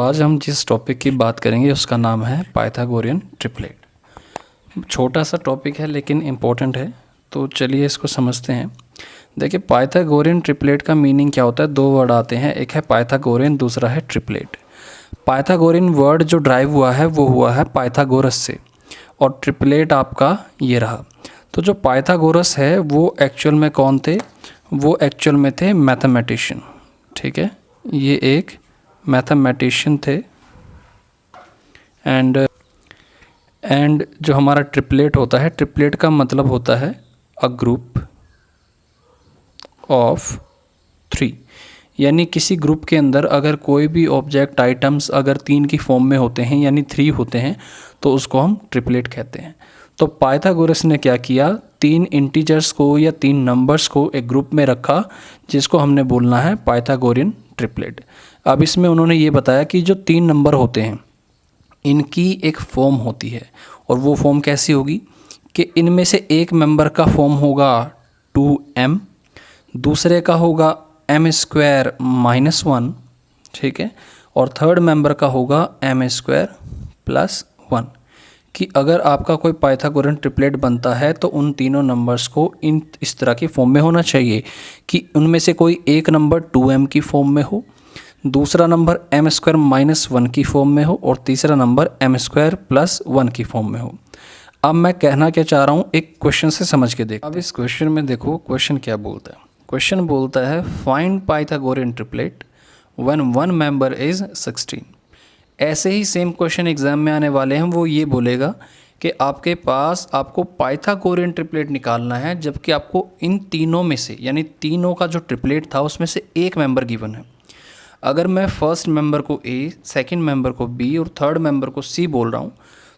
आज हम जिस टॉपिक की बात करेंगे उसका नाम है पाइथागोरियन ट्रिपलेट। छोटा सा टॉपिक है लेकिन इम्पोर्टेंट है, तो चलिए इसको समझते हैं। देखिए, पाइथागोरियन ट्रिपलेट का मीनिंग क्या होता है। दो वर्ड आते हैं, एक है पाइथागोरियन, दूसरा है ट्रिपलेट। पाइथागोरियन वर्ड जो ड्राइव हुआ है वो हुआ है पाइथागोरस से, और ट्रिपलेट आपका ये रहा। तो जो पाइथागोरस है वो एक्चुअल में कौन थे? वो एक्चुअल में थे मैथमेटिशियन। ठीक है, ये एक मैथमेटिशियन थे। एंड जो हमारा ट्रिपलेट होता है, ट्रिपलेट का मतलब होता है अ ग्रुप ऑफ 3। यानी किसी ग्रुप के अंदर अगर कोई भी ऑब्जेक्ट आइटम्स अगर 3 की फॉर्म में होते हैं यानी 3 होते हैं तो उसको हम ट्रिपलेट कहते हैं। तो पाइथागोरस ने क्या किया, 3 इंटीजर्स को या 3 नंबर्स को एक ग्रुप में रखा जिसको हमने बोलना है पाइथागोरियन ट्रिपलेट। अब इसमें उन्होंने ये बताया कि जो 3 नंबर होते हैं इनकी एक फॉर्म होती है, और वो फॉर्म कैसी होगी कि इनमें से एक मेंबर का फॉर्म होगा 2m, दूसरे का होगा m² - 1, ठीक है, और थर्ड मेंबर का होगा m² + 1। कि अगर आपका कोई पाइथागोरियन ट्रिपलेट बनता है तो उन तीनों नंबर्स को इस तरह की फॉर्म में होना चाहिए कि उनमें से कोई एक नंबर 2m की फॉर्म में हो, दूसरा नंबर m² - 1 की फॉर्म में हो, और तीसरा नंबर m² + 1 की फॉर्म में हो। अब मैं कहना क्या चाह रहा हूँ, एक क्वेश्चन से समझ के देखो। अब इस क्वेश्चन में देखो क्वेश्चन क्या बोलता है। क्वेश्चन बोलता है find Pythagorean triplet when one member is 16। ऐसे ही सेम क्वेश्चन एग्जाम में आने वाले हैं। वो ये बोलेगा कि आपके पास आपको पाइथागोरियन ट्रिपलेट निकालना है, जबकि आपको इन तीनों में से यानी तीनों का जो ट्रिपलेट था उसमें से एक मेंबर गिवन है। अगर मैं फर्स्ट मेंबर को A, सेकंड मेंबर को B और थर्ड मेंबर को C बोल रहा हूँ,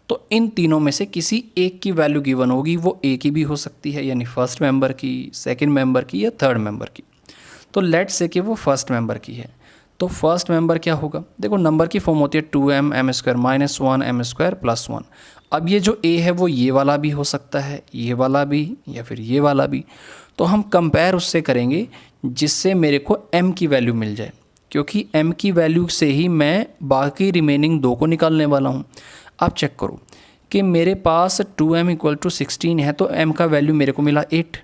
तो इन तीनों में से किसी एक की वैल्यू गिवन होगी। वो A की भी हो सकती है यानी फर्स्ट मेंबर की, सेकंड मेंबर की या थर्ड मेंबर की। तो लेट्स से कि वो फर्स्ट मेंबर की है, तो फर्स्ट मेंबर क्या होगा? देखो, नंबर की फॉर्म होती है 2m, m² - 1, m² + 1। अब ये जो A है वो ये वाला भी हो सकता है, ये वाला भी, या फिर ये वाला भी। तो हम कंपेयर उससे करेंगे जिससे मेरे को m की वैल्यू मिल जाए, क्योंकि m की वैल्यू से ही मैं बाकी रिमेनिंग 2 को निकालने वाला हूँ। आप चेक करो कि मेरे पास 2m = 16 है, तो m का वैल्यू मेरे को मिला 8।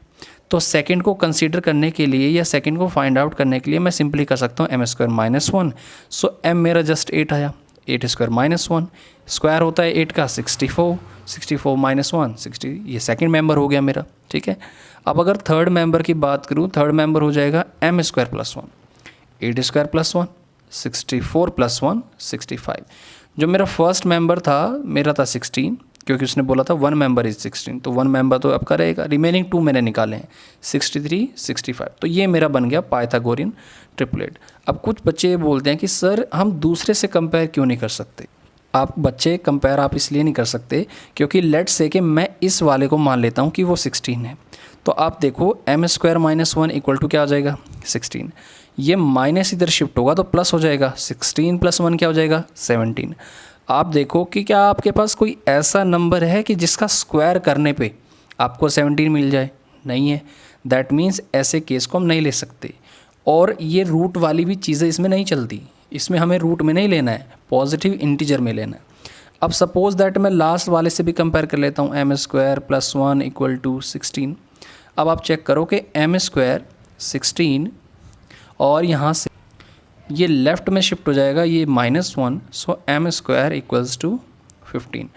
तो सेकंड को कंसीडर करने के लिए या सेकंड को फाइंड आउट करने के लिए मैं सिंपली कर सकता हूँ m² - 1। सो m मेरा जस्ट 8 आया। 8² - 1 स्क्वायर होता है 8 का 64, 64 - 1 60। ये सेकंड मेंबर हो गया मेरा। ठीक है, अब अगर थर्ड मेंबर की बात करूँ, थर्ड मेंबर हो जाएगा m² + 1, 8² + 1 64 + 1 65। जो मेरा फर्स्ट मेंबर था मेरा था 16, क्योंकि उसने बोला था 1 मेंबर इज 16, तो 1 मेंबर तो आपका रहेगा। रिमेनिंग 2 मैंने निकाले हैं 63 65। तो ये मेरा बन गया पाइथागोरियन ट्रिपलेट। अब कुछ बच्चे ये बोलते हैं कि सर हम दूसरे से कंपेयर क्यों नहीं कर सकते? आप बच्चे कंपेयर आप इसलिए नहीं कर सकते क्योंकि लेट्स से कि मैं इस वाले को मान लेता हूँ कि वो 16 है। तो आप देखो m² - 1 = क्या आ जाएगा? 16। ये माइनस इधर शिफ्ट होगा तो प्लस हो जाएगा, 16 + 1 क्या हो जाएगा? 17। आप देखो कि क्या आपके पास कोई ऐसा नंबर है कि जिसका स्क्वायर करने पे आपको 17 मिल जाए? नहीं है। दैट मीन्स ऐसे केस को हम नहीं ले सकते। और ये रूट वाली भी चीज़ें इसमें नहीं चलती, इसमें हमें रूट में नहीं लेना है, पॉजिटिव इंटीजर में लेना है। अब सपोज दैट मैं लास्ट वाले से भी कंपेयर कर लेता हूँ, m² + 1 = 16। अब आप चेक करो कि m² 16 और यहाँ से ये लेफ़्ट में शिफ्ट हो जाएगा, ये -1, सो m² = 15।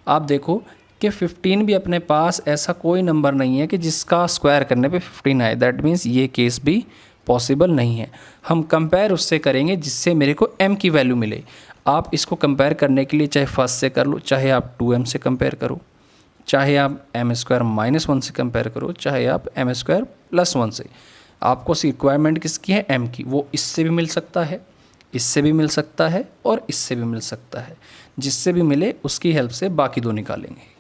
आप देखो कि 15 भी अपने पास ऐसा कोई नंबर नहीं है कि जिसका स्क्वायर करने पे 15 आए। दैट मीन्स ये केस भी पॉसिबल नहीं है। हम कंपेयर उससे करेंगे जिससे मेरे को m की वैल्यू मिले। आप इसको कंपेयर करने के लिए चाहे फर्स्ट से कर लो, चाहे आप 2m से कंपेयर करो, चाहे आप m² - 1 से कंपेयर करो, चाहे आप m² + 1 से। आपको रिक्वायरमेंट किसकी है? m की। वो इससे भी मिल सकता है, इससे भी मिल सकता है और इससे भी मिल सकता है। जिससे भी मिले उसकी हेल्प से बाकी 2 निकालेंगे।